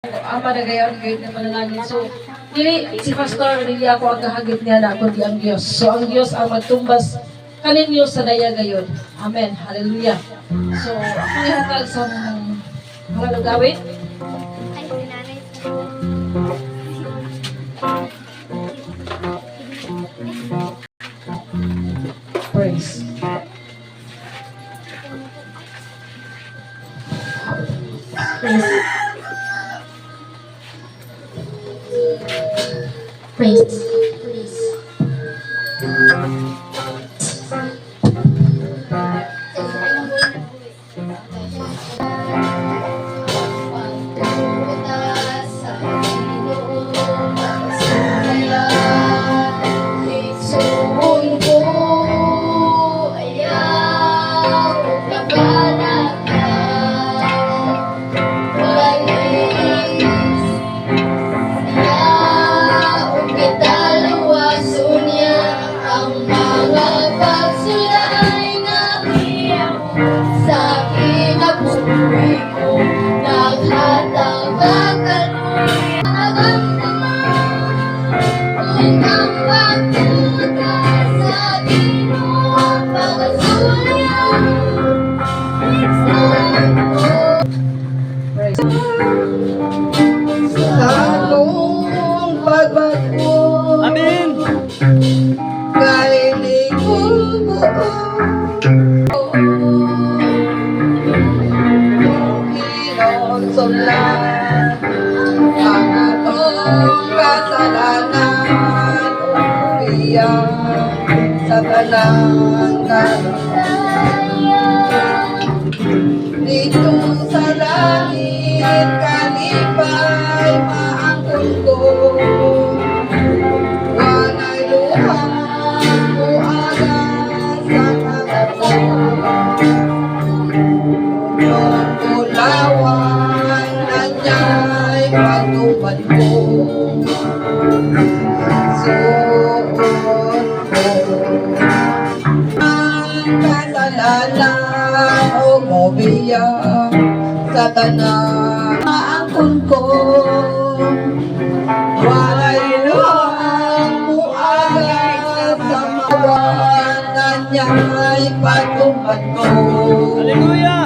Ama na gayon, gayon na manalangin. So, dili, si Pastor, dili ako ang kahagit niya na kundi ang Diyos. So, ang Diyos ang magtumbas kaninyo sa daya gayon. Amen. Hallelujah. So, ako ihatag sa mga lugawin. Praise. Praise. Please. Akong pagbago. Amen. Kailing ko Inonsulat ang atong kasalanan, umiyak sa tanang dito sa langit kalipay maangkon ko. Walay luhang buagan sa mata ko. Nung tulawan na niya'y patupad ko. Suot ko ang kasalanan o mobiyak sa tanang maangkon ko. Walay luhang muaga sa mawan na niya'y patupad ko. Hallelujah.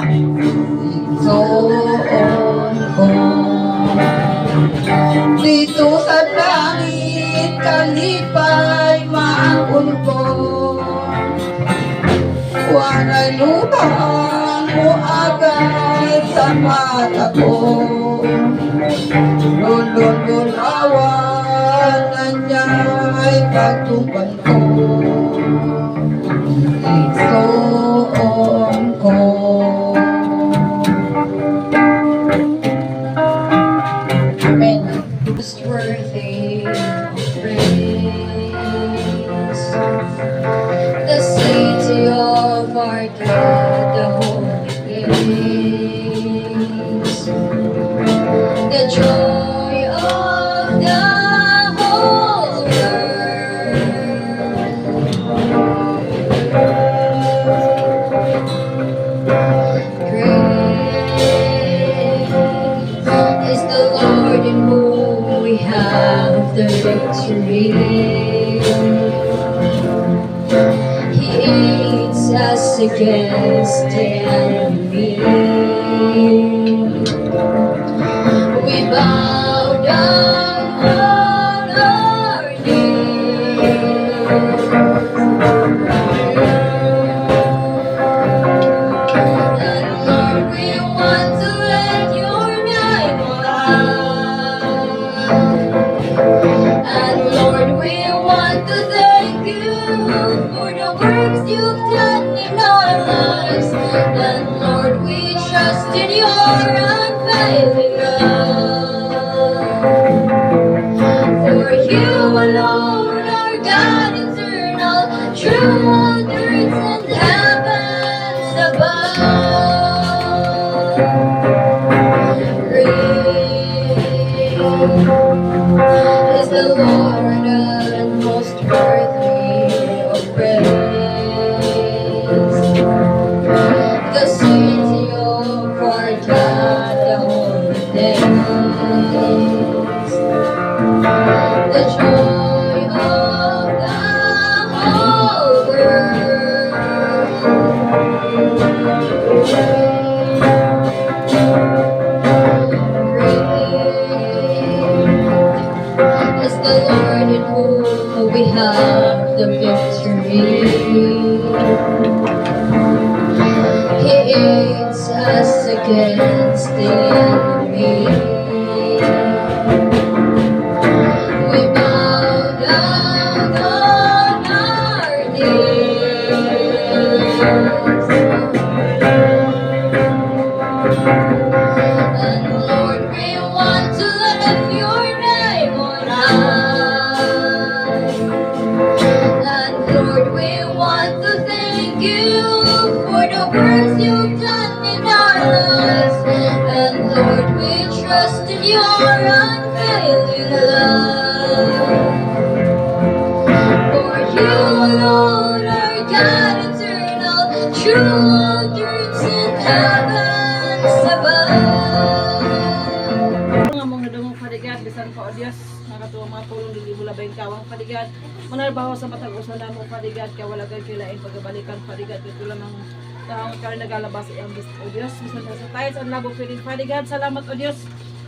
Igsoon ko dito sa langit kalipay maangkon ko. Walay luhang muaga sa mata ko. Lulun-lulawan na niya'y pagtupan ko. Igsoon ko. Amen. Most worthy of praise, the city of our God, the holy place, the joy of the whole world. Great is the Lord in whom we have the victory. He aids us against the enemy. We bow down on our knees. And Lord, we want to let your name on high. And Lord, we want to thank you for the works you've done in our lives. And Lord, we trust in your unfailing love. For you alone are God eternal, true wonders and heavens above. Great is the Lord and most worthy of praise. The city of our God, the holy name. the joy of the whole world. Great is the Lord in whom we have the victory. He aids us against the enemy. We bow down on our knees. And Lord, we want to lift your name on high. And Lord, we want to thank you for the works you've done in our lives. And Lord, we trust in your unfailing love. For you alone are God eternal, true truths in heavens above. Mga mga dumong padigad, bisan pa o Diyos, nakatuwang mga pulong dili mula ba yung kawang padigad, manarbaho sa matag-usan na mong padigad, kaya wala kayo kilain pagbalikan padigad, ito lamang taong kayo nagalabas sa iyong gusto o Diyos, bisan pa sa tayo, sa labo piling padigad, salamat o Diyos,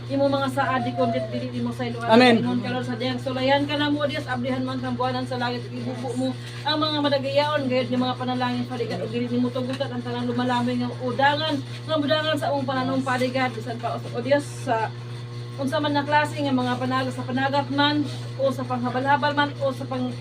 imo mga saad, di kondit, dili mo sa iluan, Amen. Ingon ka Lord sa diyang sulayan ka na mo o Diyos, ablihan man kang buwanan sa langit, ibubo mo ang mga madagayaon, gayad ng mga panalangin padigad, o dili mo tugutan ang tanang lumalamay ng udangan, ng budangan sa umong pananong padigad, bisan pa o Diyos, sa unsa man na klase nga mga panagap sa panagat man o sa panghabal-habal man o sa pang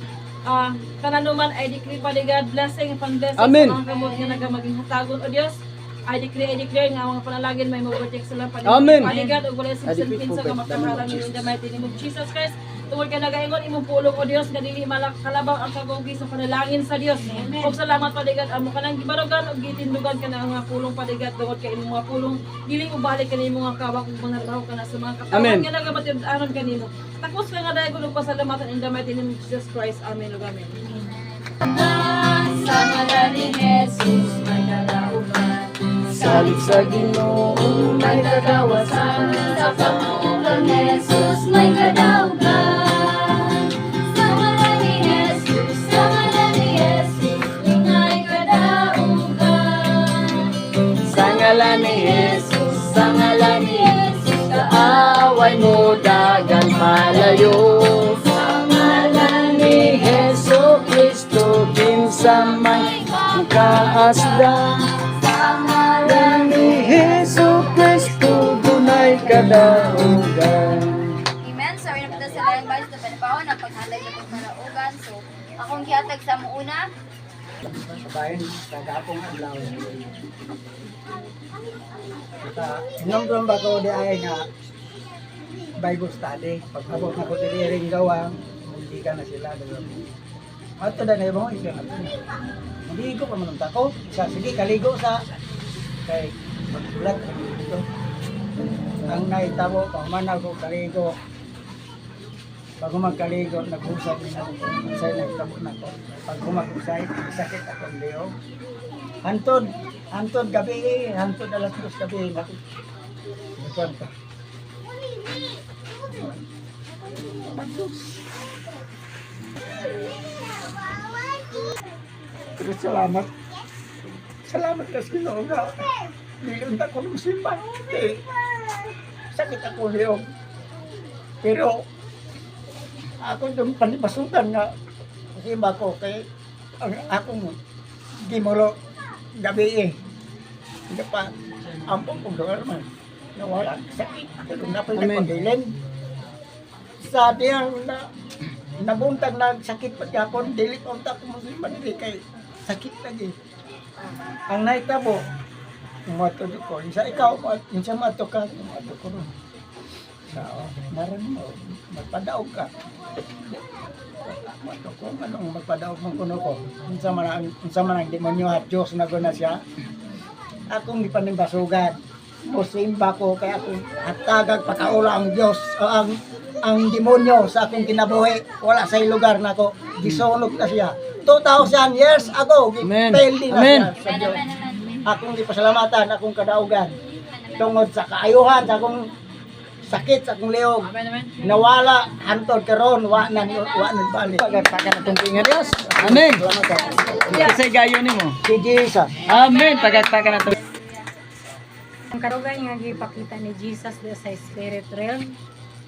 kananuman ay decree pa God blessing pang blessing Amen. sa mga kamot nga nagamaging hatagon o Dios I decree nga ang mga panalangin may mag-protect sila pa Amen. God o wala sa I decree pinsa po, nga makaharang in the mighty name of Jesus Christ tungod ka nagaingon imong pulong o Dios nga dili malakalabaw ang kagonggi sa panalangin sa Dios ug salamat pa God amo kanang gibarugan ug gitindugan ka na ang mga pulong pa God tungod kay imong mga pulong dili mo balik kanimo mga kawak ug manarbaho ka na sa mga katawan Amen. nga nagamatid-anon kanimo takos ka nga dayon ug pasalamatan in the mighty name of Jesus Christ amen ug amen. Sa ngalan ni Jesus may kalaunan, Salit sa Ginoo, may kagawasan. Sa pangulang Jesus may kadaugan. Sa ngalan ni Jesus, sa ngalan ni Jesus may kadaugan. sa ngalan ni Jesus, sa ngalan ni Jesus, kaaway mo dagan malayo. Sa ngalan ni Heso Kristo, kinsa may kaasda. Sa ngalan Ni Heso Kristo, dunay kadaugan. Amen. Sorry na pala sa layan guys. Ito pa na paghatag na itong kalaugan. So, akong gihatag sa muuna. Kabayan, kagapong adlaw. Inom doon ba ko di ay nga Bible study. Pag abot na ko dili ring gawang, hindi ka na sila. Ato na na mo isa nga. Hindi ko pa manunta ko. Sige, kaligo sa kay magbulat dito. Ang naitabo, pamanaw ko kaligo. Pag magkaligo, nag-usap din ako. Masay nagtabo na ko. Pag humag-usay, sakit akong liyo. Hantod gabi, hantod alas 2 gabi. Nagkuhan pa. Pero salamat. Salamat na sa Ginoo nga. Nilunta ko ng simba. Sakit ako liyo. Pero ako yung panipasukan nga simba ko kay ang akong gimulo gabi eh. Hindi pa ampong kong doon naman. Nawala sakit. Pero napay na Amen. pagilin. Sa diyang nabuntag na sakit pa kapon. Dili ko ta ko musimba dili kay sakit lagi. Ang naitabo, umato ko. Isa ikaw, isa mato ka, umato ko ron. Naran mo, magpadaog ka. Mato ko, anong magpadaog mong kuno ko. Unsa man ang demonyo at Diyos na guna siya. Akong di panimbasugan. Musimba ko, kaya akong hatagag pakaula ang Diyos, o ang demonyo sa akong kinabuhi. Wala sa lugar na ako. Gisunog na siya. 2,000 years ago, Amen. gipeldi na Amen. siya sa Diyos. Akong ipasalamatan, akong kadaugan. Tungod sa kaayuhan, sa sakit sa akong liog. Amen, amen. Nawala hantod karon wa nang balik. Pagpaka na itong nga Diyos. Amen. Salamat ka. Kasi gayo ni mo. Si Jesus. Amen. Pagpaka na itong. Ang karugan nga gipakita ni Jesus diya sa spirit realm.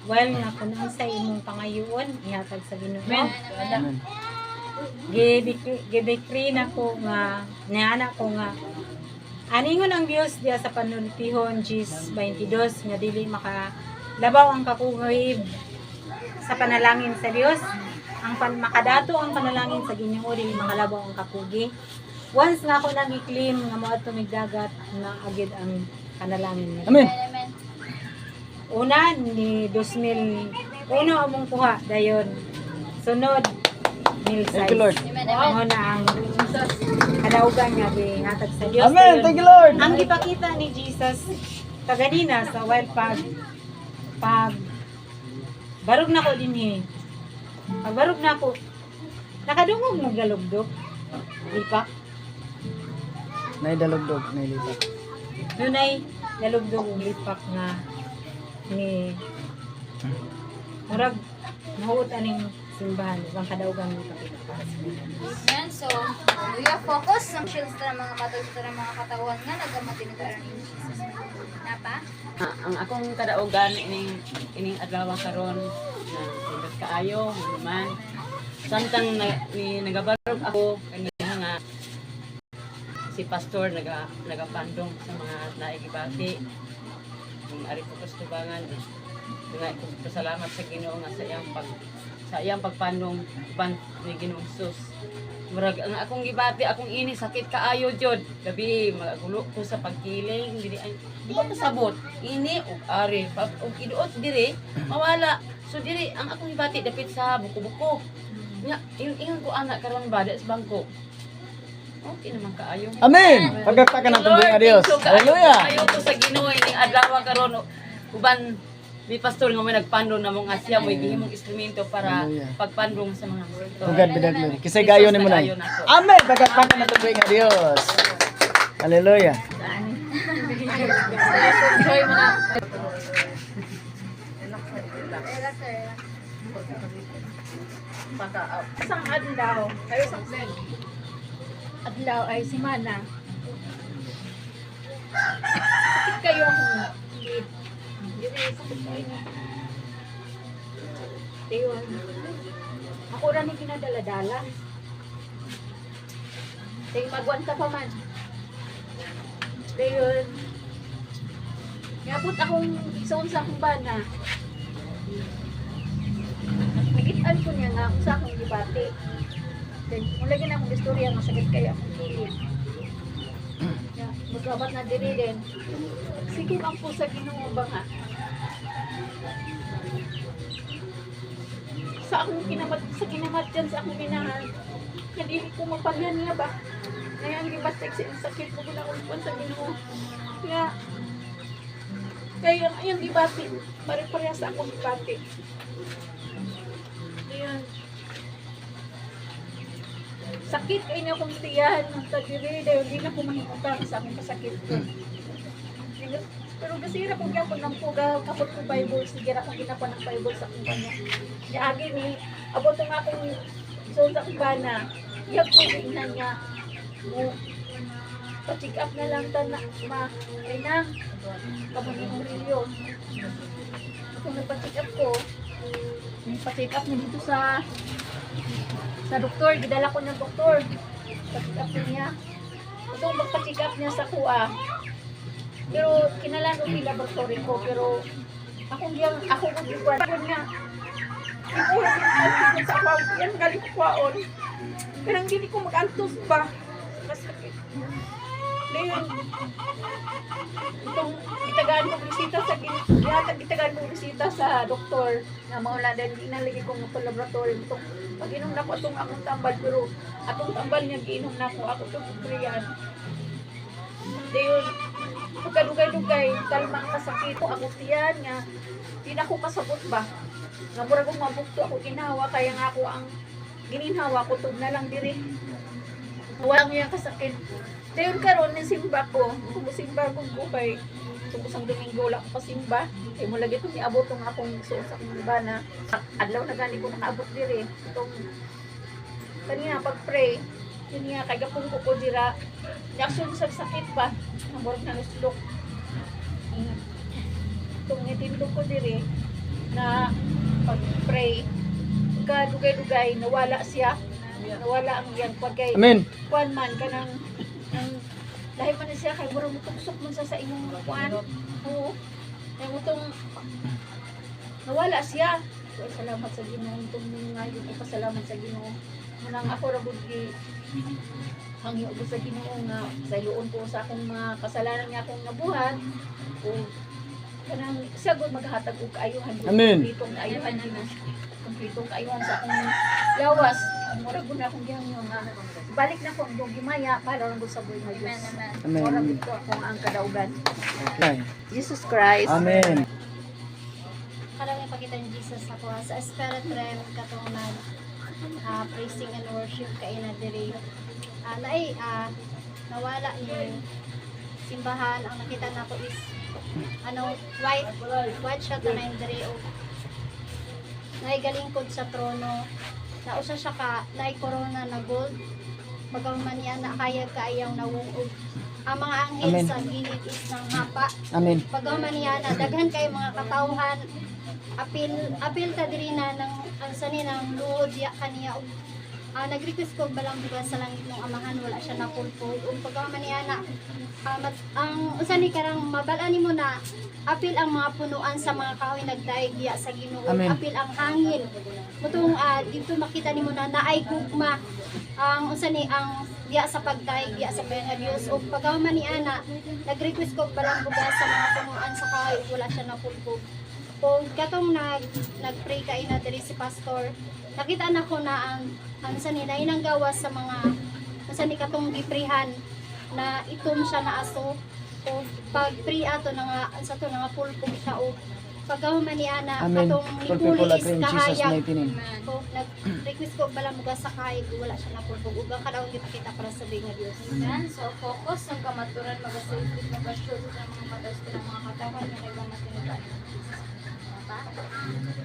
Well, nga kung sa imong pangayoon, ihatag sa Ginoo. Amen. Gidecree na ko nga, niana ko nga, aningon ang Dios diya sa panultihon, Gis 22, nga dili makalabaw ang kakungayib sa panalangin sa Dios. Makadato ang panalangin sa Ginoo, dili makalabaw ang kakugi. Once nga ako nag-claim nga mo ato migdagat na agid ang panalangin niya. Amen. Amen. Una ni 2000 among kuha dayon. Sunod mil Thank you, Lord. Amen. Mo na ang kadaugan nga gihatag sa Dios. Amen. Dayon, Thank you, Lord. ang gipakita ni Jesus kaganina sa wild pag barog na ko dinhi. Pag barog na ko nakadungog maglalugdog. Lipak. Naidalugdog. Nailipat. Dunay nalugdog og lipak nga ni murag mahuot aning simbahan bang kadaugan mo pakita para sa Ginoo. Amen. So, we are focus sa shields sa mga matag sa mga katawan nga nagamatay na ni Jesus. Napa? Ang akong kadaugan ining adlaw karon na pindot kaayo naman samtang nagabarog ako kanina nga si pastor nagapandong sa mga naigibati ang ari ko kastubangan nga ko pasalamat sa Ginoo nga sa iyang pagpandong ban ni Ginoong Hesus. Murag ang akong gibati akong ini sakit kaayo jud gabi magulo ko sa pagkiling di ko pasabot ini ug ari ug iduot diri mawala so diri ang akong gibati dapit sa buko-buko nya ingon ko anak karon bada sa bangko okay naman kaayo. Amen. Pagpaka na itong nga Diyos. Hallelujah. Ayo to sa Ginoo ining adlaw karon uban ni pastor nga may nagpandong na mga siya mo gihimong instrumento para Hallelujah. pagpandong sa mga mundo. Ugad bidag Lord. Kasi gayo ni mo na. Amen. Pagpaka na itong nga Diyos. Hallelujah. Enjoy mo na. Relax, sir. Isang adlaw, kayo sa adlaw ay simana. Sakit kayo ang lead. Dili sakit kayo. Dayon. Ako ra ni kinadala-dala. Dayon magwanta pa man. Dayon. Ngabot akong isuon sa akong bana. Nagitan ko niya nga kung sa akong gibati. Then, mula gina akong istorya, masakit kaya akong kilid. Magkabat na diri din. Sige lang po sa Ginoo ba nga. Sa akong kinamat dyan sa akong minahan, hindi ko mapalyan niya ba? Kaya ang gibatik sa sakit ko ginakulpuan sa Ginoo. Kaya ayun gibati, pare-pareha sa akong gibati. Ayun. Sakit ay na akong tiyahan ng tagiri dahil hindi na ko mahimutang sa akong kasakit ko. Pero gasira ko gyapon ng puga kapot ko Bible, sige ra kong ginapan ng Bible sa akong bana. Niagi ni abot ang akong so sa akong bana. Iyag ko din niya mo pa-check up na lang na ay nang kamuning orilyo. Kung nagpa-check up ko, pa-check up na dito sa doktor, gidala ko ng doktor. Pa-check up niya. Ito magpa-check up niya sa kuha. Pero kinalan ko yung laboratory ko, pero ako ko yung kwan niya. Ipuha ko sa ako, yan galing ko kwaon. Pero hindi ko mag-antos ba? Masakit. Ngayon, itong itagaan ko bisita sa itagaan ko bisita sa doktor na maula din inalagi ko ng laboratory itong pag-inom na ko itong akong tambal pero atong tambal niya giinom na ko ako itong kriyan. Ngayon, pagkalugay-lugay, kalma ang kasakit ko, ako tiyan nga, di na ako kasabot ba? Nga mura kong mabukto ako ginawa, kaya nga ako ang gininhawa ko, tug na lang diri. Walang yung kasakit. Dayon karon ni simba ko, kung simba kong buhay, Tungkol sa Domingo wala ko pasimba. Kay mo lagi ko niabot tong akong suot sa akong bana. Adlaw na gani ko nakaabot diri. Itong kanina pag-pray, kanya kay gapong ko dira. Reaksyon sa sakit ba? Ang murag na nuslok. Itong nitindog ko diri na pag-pray, dugay-dugay nawala siya. Nawala ang iyang pagkay. Amen. Kuan man kanang dahil man siya kay murag mutuksok man sa imong kuan. Oo. Kay mutong nawala siya. Kay salamat sa Ginoo tong ngayon ko pasalamat sa Ginoo. Munang ako ra gud gi hangyo ko sa Ginoo nga sa iluon ko sa akong mga kasalanan nga akong nabuhat. O kanang siya gud maghatag og kaayuhan. Amen. Kumpletong kaayuhan Ginoo. Kumpletong kaayuhan sa akong lawas. Ang murag gud na akong gihangyo nga balik na ko ang gimaya para lang gud sa buhay nga Dios. Amen. Murag gud ko akong ang kadaugan. Ay. Jesus Christ. Amen. Karang ipakita ni Jesus ako sa spirit realm katong nag praising and worship kay na diri. Nawala ni simbahan ang nakita nako is white shot na diri o naigalingkod sa trono. Nausa siya ka naay corona na gold. Pagkaman niya na kaya kayang nawungog. Ang mga anghel Amen. sa gilid is ng hapa. Amen. Pagkaman niya na daghan kay mga katawhan apil ta diri na ng ang sani ng luod ya kaniya og nag-request ko balang bugas sa langit ng amahan wala siya napulpog ug pagkaman niya na ang usani karang mabalaan nimo na apil ang mga punuan sa mga kahoy nagdaig diya sa Ginoo Amen. apil ang hangin mutong dito makita nimo na naay gugma ang usani ang diya sa pagdaig diya sa bayan nga Dios ug pagkaman ni ana nag-request ko balang bugas sa mga punuan sa kahoy ug wala siya napulpog. Kung katong nag-pray kay na diri si pastor, nakita na ko na ang sa nila inang gawas sa mga ni katong giprihan na itom siya na aso o pag pray ato na nga sa to nga pulpog siya o pagkahuman ni ana Amen. katong For people nipuli that is in Jesus' kahayag. mighty name. So nag-request ko bala mo sa kahayag wala siya na pulpog ug kadawon gipakita para sa nga Dios. Yan, so focus ng kamaturan mag-safety mag-assure sa mga matas ng mga katawan na kailangan natin